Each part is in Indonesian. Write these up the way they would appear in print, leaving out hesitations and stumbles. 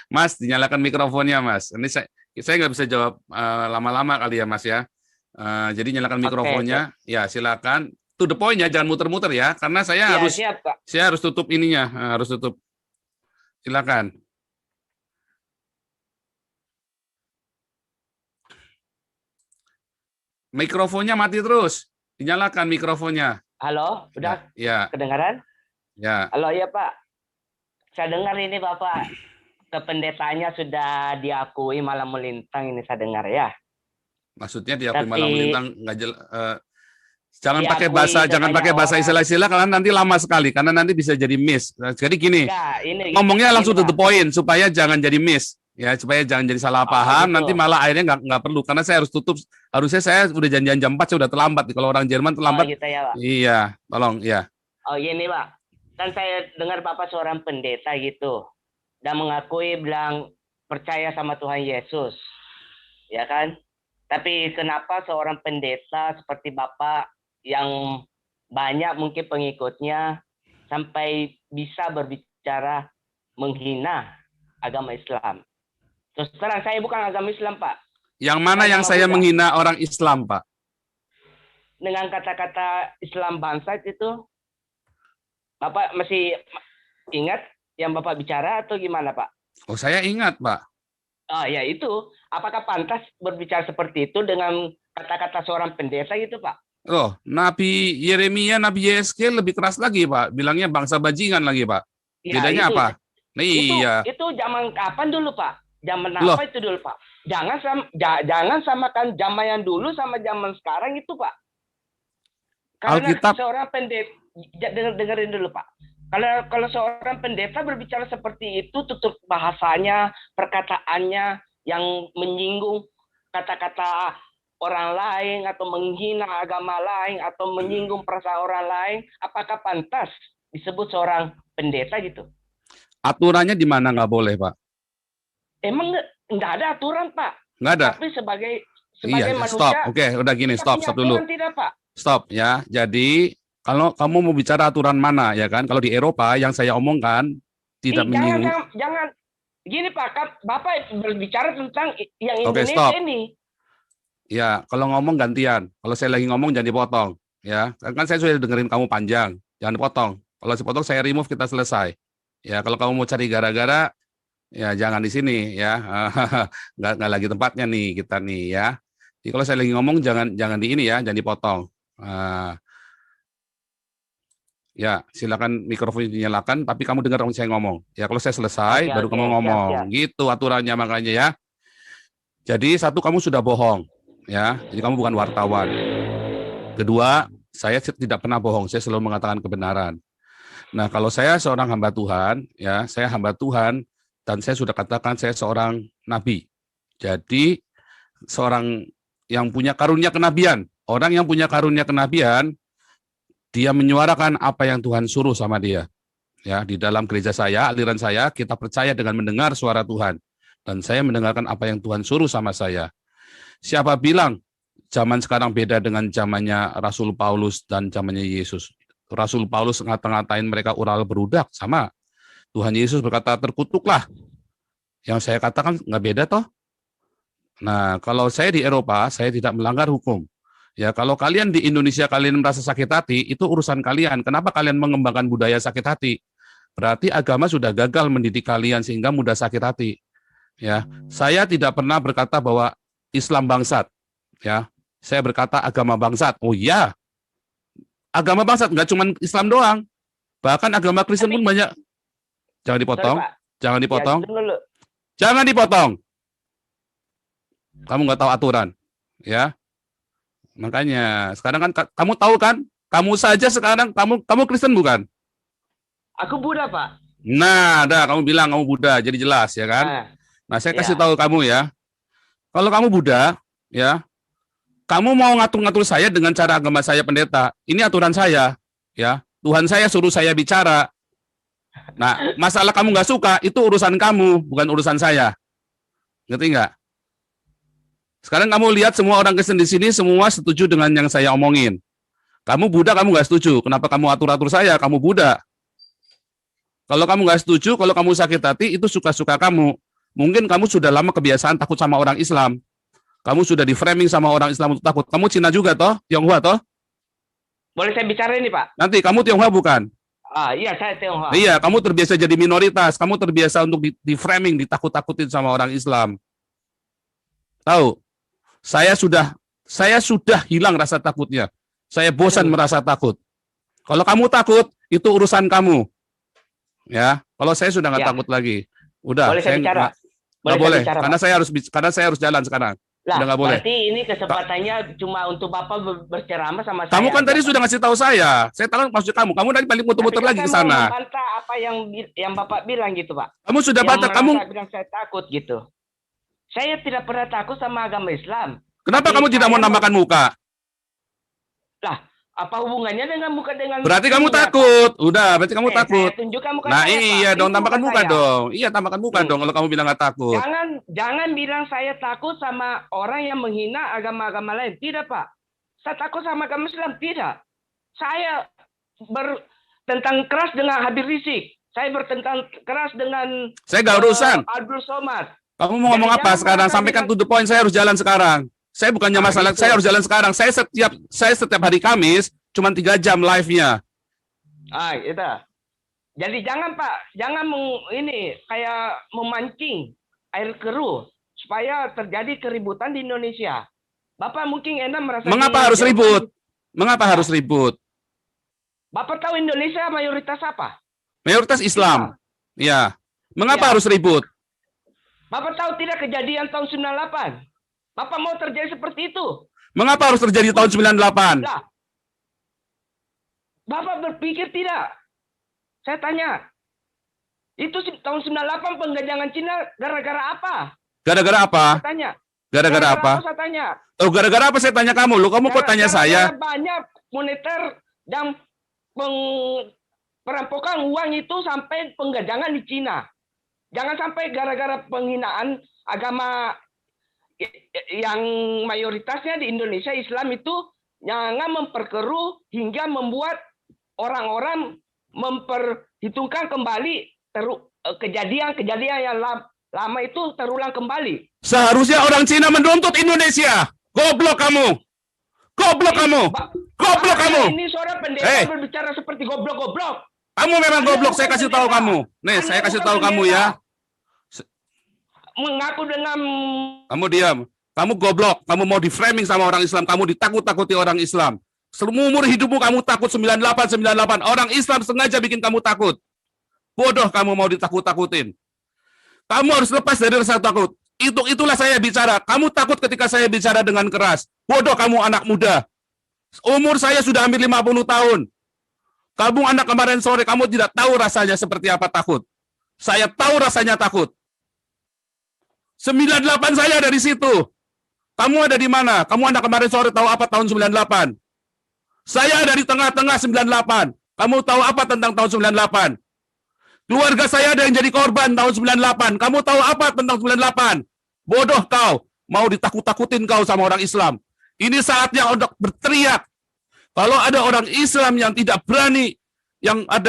Mas, dinyalakan mikrofonnya, Mas. Ini saya nggak bisa jawab lama-lama kali ya, Mas ya. Jadi nyalakan Oke, oke. mikrofonnya, ya silakan. To the point ya, jangan muter-muter ya, karena Ya, siap, Pak. saya harus tutup ininya, harus tutup. Silakan. Mikrofonnya mati terus, dinyalakan mikrofonnya. Halo, udah Ya, ya, kedengaran? ya. Halo, ya Pak. Saya dengar ini Bapak kependetaannya sudah diakui malam melintang ini saya dengar ya. Maksudnya diakui malam Tapi melintang nggak diakui jangan sebanyak pakai bahasa orang. istilah-istilah karena nanti lama sekali karena nanti bisa jadi miss. Jadi gini, Enggak, ini ngomongnya gini langsung to Pak. the point supaya jangan jadi miss. Ya, supaya jangan jadi salah Oh paham, gitu. nanti malah akhirnya nggak perlu karena saya harus tutup. Harusnya saya udah janjian jam 4 saya udah terlambat. Kalau orang Jerman Oh terlambat, gitu ya Pak. iya, tolong ya. Oh gini Pak. Kan saya dengar Bapak seorang pendeta gitu. Dan mengakui bilang percaya sama Tuhan Yesus. Ya kan? Tapi kenapa seorang pendeta seperti Bapak yang banyak mungkin pengikutnya sampai bisa berbicara menghina agama Islam? Terus terang saya bukan agama Islam, Pak. Yang mana Saya yang agama saya Buddha. menghina orang Islam, Pak? Dengan kata-kata Islam bangsat itu, Bapak masih ingat yang Bapak bicara atau gimana, Pak? Oh, saya ingat, Pak. Oh ya itu, apakah pantas berbicara seperti itu dengan kata-kata seorang pendeta gitu, Pak? Oh, Nabi Yeremia, Nabi Yeskel lebih keras lagi, Pak. Bilangnya bangsa bajingan lagi, Pak. Ya Bedanya itu, apa? Nah, iya. itu zaman kapan dulu, Pak? Zaman Loh, apa itu dulu, Pak? Jangan samakan zaman yang dulu sama zaman sekarang itu, Pak. Karena Alkitab, seorang pendeta, dengerin dulu, Pak. Kalau seorang pendeta berbicara seperti itu, tutur bahasanya, perkataannya yang menyinggung kata-kata orang lain atau menghina agama lain atau menyinggung perasaan orang lain, apakah pantas disebut seorang pendeta gitu? aturannya di mana nggak boleh, Pak? Emang nggak ada aturan, Pak. Nggak ada. Tapi sebagai Iya, stop. manusia, Oke, udah gini, kita stop, punya stop dulu. aturan tidak, Pak? Stop ya. Jadi, kalau kamu mau bicara aturan mana, ya kan? Kalau di Eropa yang saya omongkan tidak Jangan, menyinggung. jangan. Gini Pak, Bapak berbicara tentang yang Oke, Indonesia stop. ini. Ya, kalau ngomong gantian. Kalau saya lagi ngomong jangan dipotong. Ya, kan saya sudah dengerin kamu panjang. Jangan dipotong. Kalau dipotong saya remove kita selesai. Ya, kalau kamu mau cari gara-gara, ya jangan di sini ya. Nggak lagi tempatnya nih kita nih ya. Jadi kalau saya lagi ngomong jangan di ini ya, jangan dipotong. Ya, silakan mikrofon dinyalakan, tapi kamu dengar saya ngomong. Ya, kalau saya selesai, Oke, baru oke, kamu siap, ngomong. siap. Gitu aturannya makanya ya. Jadi satu kamu sudah bohong, ya. Jadi kamu bukan wartawan. Kedua, saya tidak pernah bohong. Saya selalu mengatakan kebenaran. Nah, kalau saya seorang hamba Tuhan, ya, saya hamba Tuhan dan saya sudah katakan saya seorang nabi. Jadi seorang yang punya karunia kenabian, orang yang punya karunia kenabian, dia menyuarakan apa yang Tuhan suruh sama dia. Ya, di dalam gereja saya, aliran saya, kita percaya dengan mendengar suara Tuhan. Dan saya mendengarkan apa yang Tuhan suruh sama saya. Siapa bilang zaman sekarang beda dengan zamannya Rasul Paulus dan zamannya Yesus? Rasul Paulus ngata-ngatain mereka ural berudak, sama. Tuhan Yesus berkata, terkutuklah. Yang saya katakan nggak beda toh. Nah, kalau saya di Eropa, saya tidak melanggar hukum. Ya, kalau kalian di Indonesia kalian merasa sakit hati, itu urusan kalian. Kenapa kalian mengembangkan budaya sakit hati? Berarti agama sudah gagal mendidik kalian sehingga mudah sakit hati. Ya, saya tidak pernah berkata bahwa Islam bangsat. Ya, saya berkata agama bangsat. Oh iya, agama bangsat nggak cuma Islam doang. Bahkan agama Kristen pun Tapi, banyak. Jangan sorry dipotong, Pak, jangan ya dipotong, dulu. jangan dipotong. Kamu nggak tahu aturan, ya. Makanya sekarang kan kamu tahu kan? Kamu saja sekarang kamu Kristen bukan? Aku Buddha Pak. Nah, kamu bilang kamu Buddha, jadi jelas ya kan? Ah, Nah, saya kasih ya. tahu kamu ya. Kalau kamu Buddha, ya, kamu mau ngatur-ngatur saya dengan cara agama saya pendeta. Ini aturan saya, ya. Tuhan saya suruh saya bicara. Nah, masalah kamu nggak suka, itu urusan kamu, bukan urusan saya. Ngerti nggak? Sekarang kamu lihat semua orang Kristen di sini semua setuju dengan yang saya omongin. Kamu Buddha, kamu nggak setuju. Kenapa kamu atur-atur saya? Kamu Buddha. Kalau kamu nggak setuju, kalau kamu sakit hati, itu suka-suka kamu. Mungkin kamu sudah lama kebiasaan takut sama orang Islam. Kamu sudah di-framing sama orang Islam untuk takut. Kamu Cina juga toh? Tionghoa toh? Boleh saya bicara ini, Pak? Nanti kamu Tionghoa bukan? Iya, saya Tionghoa. Iya, kamu terbiasa jadi minoritas. Kamu terbiasa untuk di-framing, ditakut-takutin sama orang Islam. Tahu? Saya sudah hilang rasa takutnya. Saya bosan merasa takut. Kalau kamu takut, itu urusan kamu. Ya, kalau saya sudah nggak Ya. takut lagi. Udah, Boleh saya bicara? nggak boleh, saya bicara, karena Pak? saya harus jalan sekarang. Lah, Udah nggak boleh. berarti ini kesempatannya cuma untuk Bapak berceramah sama saya. Kamu kan aja, tadi Pak. sudah ngasih tahu saya. Saya tahu maksud kamu. Kamu tadi balik muter-muter Tapi kan lagi ke saya mau sana. membantah apa yang Bapak bilang gitu, Pak. Kamu sudah Yang batak, kamu. bilang saya takut gitu. Saya tidak pernah takut sama agama Islam. Kenapa Tapi kamu tidak mau saya nampakkan muka? Lah, apa hubungannya dengan muka dengan Berarti kamu ininya, Pak? takut. Udah, berarti kamu takut. Saya tunjukkan muka Nah saya, iya Pak. dong, Itu tampakkan muka saya. dong. Iya, tampakkan muka dong kalau kamu bilang nggak takut. Jangan bilang saya takut sama orang yang menghina agama-agama lain. Tidak, Pak. Saya takut sama agama Islam. Tidak. Saya bertentang keras dengan Habib Rizik. Saya bertentang keras dengan Saya nggak urusan. Abdul Somad. Kamu mau ngomong Jadi apa jangan sekarang? pernah Sampaikan bilang- to the point, saya harus jalan sekarang. Saya bukannya Nah, masalah, gitu. saya harus jalan sekarang. Saya setiap hari Kamis, cuma 3 jam live-nya. Itu. Jadi jangan, Pak, jangan ini kayak memancing air keruh supaya terjadi keributan di Indonesia. Bapak mungkin enak merasa Mengapa harus ribut? Mengapa harus ribut? Bapak tahu Indonesia mayoritas apa? Mayoritas Islam. Ya. Mengapa Ya. harus ribut? Bapak tahu tidak kejadian tahun 98? Bapak mau terjadi seperti itu? Mengapa harus terjadi tahun 98? Lah, Bapak berpikir tidak? Saya tanya. Itu tahun 98 pengejangan Cina gara-gara apa? Gara-gara apa? Saya tanya. Gara-gara apa? Saya tanya. Oh, gara-gara apa saya tanya kamu? Lu kamu kok tanya saya? Gara-gara banyak moneter dan perampokan uang itu sampai pengejangan di Cina. Jangan sampai gara-gara penghinaan agama yang mayoritasnya di Indonesia Islam itu jangan memperkeruh hingga membuat orang-orang memperhitungkan kembali kejadian-kejadian yang lama itu terulang kembali. Seharusnya orang Cina menuntut Indonesia. Goblok kamu. Goblok kamu. Goblok kamu. Ini seorang pendeta berbicara seperti goblok-goblok. Kamu memang goblok, saya kasih tahu kamu. Nih, saya kasih tahu kamu ya. Mengaku dengan Kamu diam. Kamu goblok. Kamu mau di-framing sama orang Islam. Kamu ditakut-takuti orang Islam. Seumur hidupmu kamu takut 98. Orang Islam sengaja bikin kamu takut. Bodoh kamu mau ditakut-takutin. Kamu harus lepas dari rasa takut. Itulah saya bicara. Kamu takut ketika saya bicara dengan keras. Bodoh kamu anak muda. Umur saya sudah hampir 50 tahun. Kamu anak kemarin sore, kamu tidak tahu rasanya seperti apa takut. Saya tahu rasanya takut. 98 saya dari situ. Kamu ada di mana? Kamu anak kemarin sore tahu apa tahun 98? Saya dari tengah-tengah 98. Kamu tahu apa tentang tahun 98? Keluarga saya ada yang jadi korban tahun 98. Kamu tahu apa tentang 98? Bodoh kau. Mau ditakut-takutin kau sama orang Islam. Ini saatnya untuk berteriak. Kalau ada orang Islam yang tidak berani,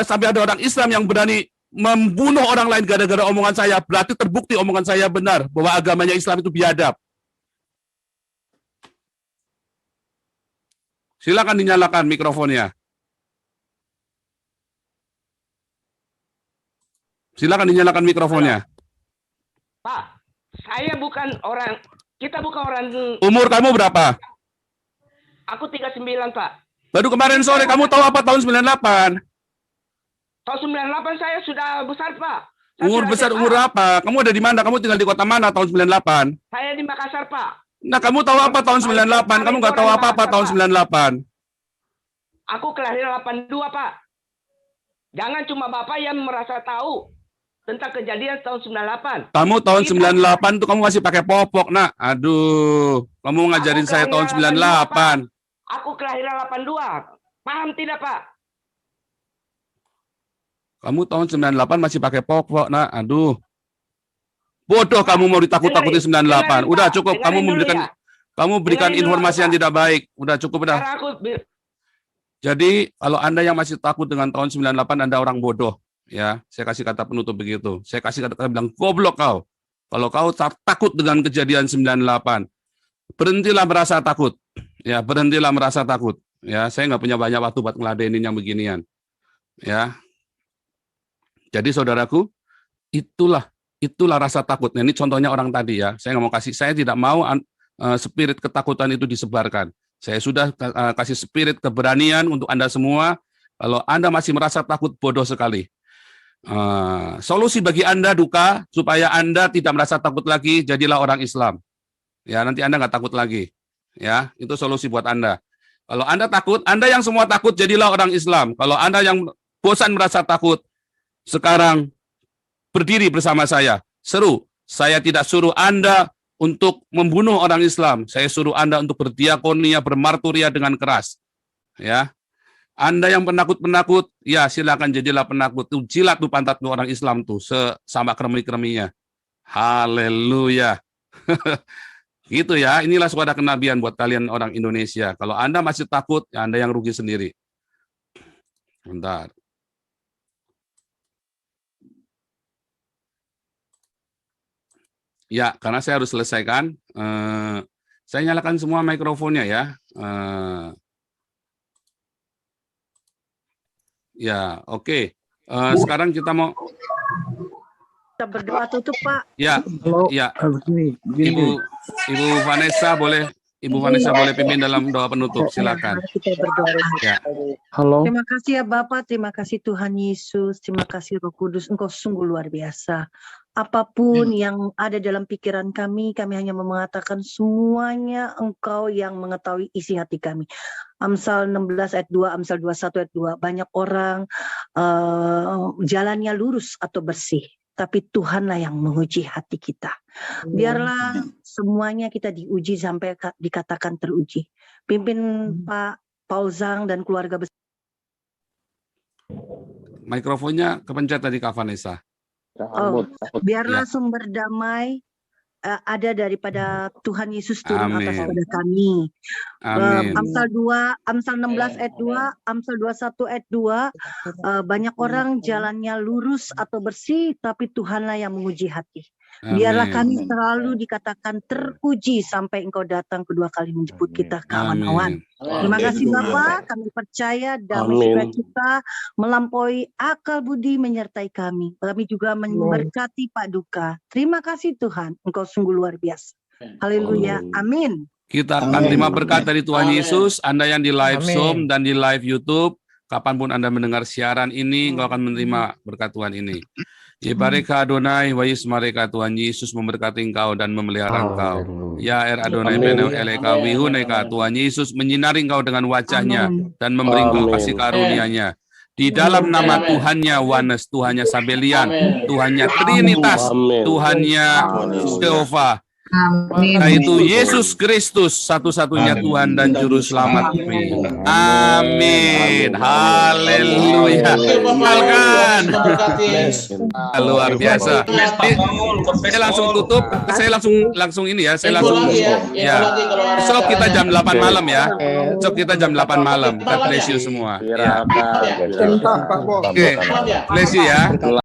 sampai ada orang Islam yang berani membunuh orang lain gara-gara omongan saya, berarti terbukti omongan saya benar, bahwa agamanya Islam itu biadab. Silakan dinyalakan mikrofonnya. Silakan dinyalakan mikrofonnya. Pak, kita bukan orang. Umur kamu berapa? Aku 39, Pak. Baru kemarin sore kamu tahu apa tahun 98? Tahun 98 saya sudah besar, Pak. Saya Umur sudah besar SMA. umur apa? Kamu ada di mana? Kamu tinggal di kota mana tahun 98? Saya di Makassar, Pak. Nah, kamu tahu apa tahun 98? Kamu nggak tahu apa-apa tahun 98. Aku kelahiran 82, Pak. Jangan cuma Bapak yang merasa tahu tentang kejadian tahun 98. Kamu tahun 98 tuh kamu masih pakai popok, nak. Aduh, kamu ngajarin saya tahun 98. Aku kelahiran 82. Paham tidak, Pak? Kamu tahun 98 masih pakai popok, nak. Aduh. Bodoh kamu mau ditakut-takuti 98. Udah cukup, kamu berikan informasi yang tidak baik. Udah cukup udah. Karena aku Jadi, kalau Anda yang masih takut dengan tahun 98, Anda orang bodoh. Ya, saya kasih kata penutup begitu. Saya kasih kata bilang goblok kau. Kalau kau takut dengan kejadian 98, berhentilah merasa takut. Ya, berhentilah merasa takut. Ya, saya nggak punya banyak waktu buat ngeladenin yang beginian. Ya, jadi saudaraku, itulah rasa takut. Nah, ini contohnya orang tadi ya. Saya nggak mau kasih, saya tidak mau spirit ketakutan itu disebarkan. Saya sudah kasih spirit keberanian untuk Anda semua. Kalau Anda masih merasa takut, bodoh sekali. Solusi bagi Anda duka supaya Anda tidak merasa takut lagi, jadilah orang Islam. Ya, nanti Anda nggak takut lagi. Ya, itu solusi buat Anda. Kalau Anda takut, Anda yang semua takut, jadilah orang Islam. Kalau Anda yang bosan merasa takut, sekarang berdiri bersama saya. Seru. Saya tidak suruh Anda untuk membunuh orang Islam. Saya suruh Anda untuk berdiakonia, bermarturia dengan keras. Ya. Anda yang penakut-penakut, ya silakan jadilah penakut. Tuh jilat tuh pantat tuh orang Islam tuh sama kremi-kreminya. Haleluya. Gitu ya. Inilah suara kenabian buat kalian orang Indonesia. Kalau Anda masih takut, ya Anda yang rugi sendiri. Bentar. Ya, karena saya harus selesaikan. Saya nyalakan semua mikrofonnya ya. Ya, oke. Sekarang kita mau. Kita berdoa tutup, Pak. Ya, Halo, ya. begini. Ibu Vanessa boleh pimpin dalam doa penutup. Silakan. Mari kita berdoa. Ya. Halo. Terima kasih ya Bapak, terima kasih Tuhan Yesus, terima kasih Roh Kudus, Engkau sungguh luar biasa. Apapun yang ada dalam pikiran kami hanya mengatakan semuanya Engkau yang mengetahui isi hati kami. Amsal 16 ayat 2, Amsal 21 ayat 2, banyak orang jalannya lurus atau bersih, tapi Tuhanlah yang menguji hati kita. Biarlah semuanya kita diuji sampai dikatakan teruji. Pimpin Pak Pauzang dan keluarga besar. Mikrofonnya kepencet tadi Kak Vanessa. Biarlah Ya. sumber damai ada daripada Tuhan Yesus turun atas Amin. pada kami. Amin. Amsal 2, Amsal 16 ayat 2, Amsal 21 ayat 2, banyak orang jalannya lurus atau bersih, tapi Tuhanlah yang menguji hati. Biarlah kami selalu dikatakan teruji sampai Engkau datang kedua kali menjemput kita ke awan-awan. Terima kasih Bapak, kami percaya damai sukacita melampaui akal budi menyertai kami. Kami juga memberkati Pak Duka. Terima kasih Tuhan, Engkau sungguh luar biasa. Haleluya, amin. Kita akan terima berkat dari Tuhan Yesus. Anda yang di live Amin. Zoom dan di live YouTube, kapanpun Anda mendengar siaran ini, engkau akan menerima berkat Tuhan ini. Yebareka Adonai, wa yismareka Tuhan Yesus memberkati engkau dan memelihara engkau. Ya Adonai beneu eleka wihuneka, Tuhan Yesus menyinari engkau dengan wajahnya dan memberi engkau kasih karunia-Nya. Di dalam nama Tuhannya Wanes, Tuhannya Sabelian, Tuhannya Trinitas, Tuhannya Jehovah, yaitu Yesus Kristus, satu-satunya Tuhan dan Juru Selamat kami. Amin. Haleluya. Malkan. Luar biasa. Saya langsung tutup. Saya langsung ini ya. Saya langsung. Ya. Besok kita jam 8 malam ya. Besok kita jam 8 malam. God bless you semua. Ya. Oke. Bless you ya.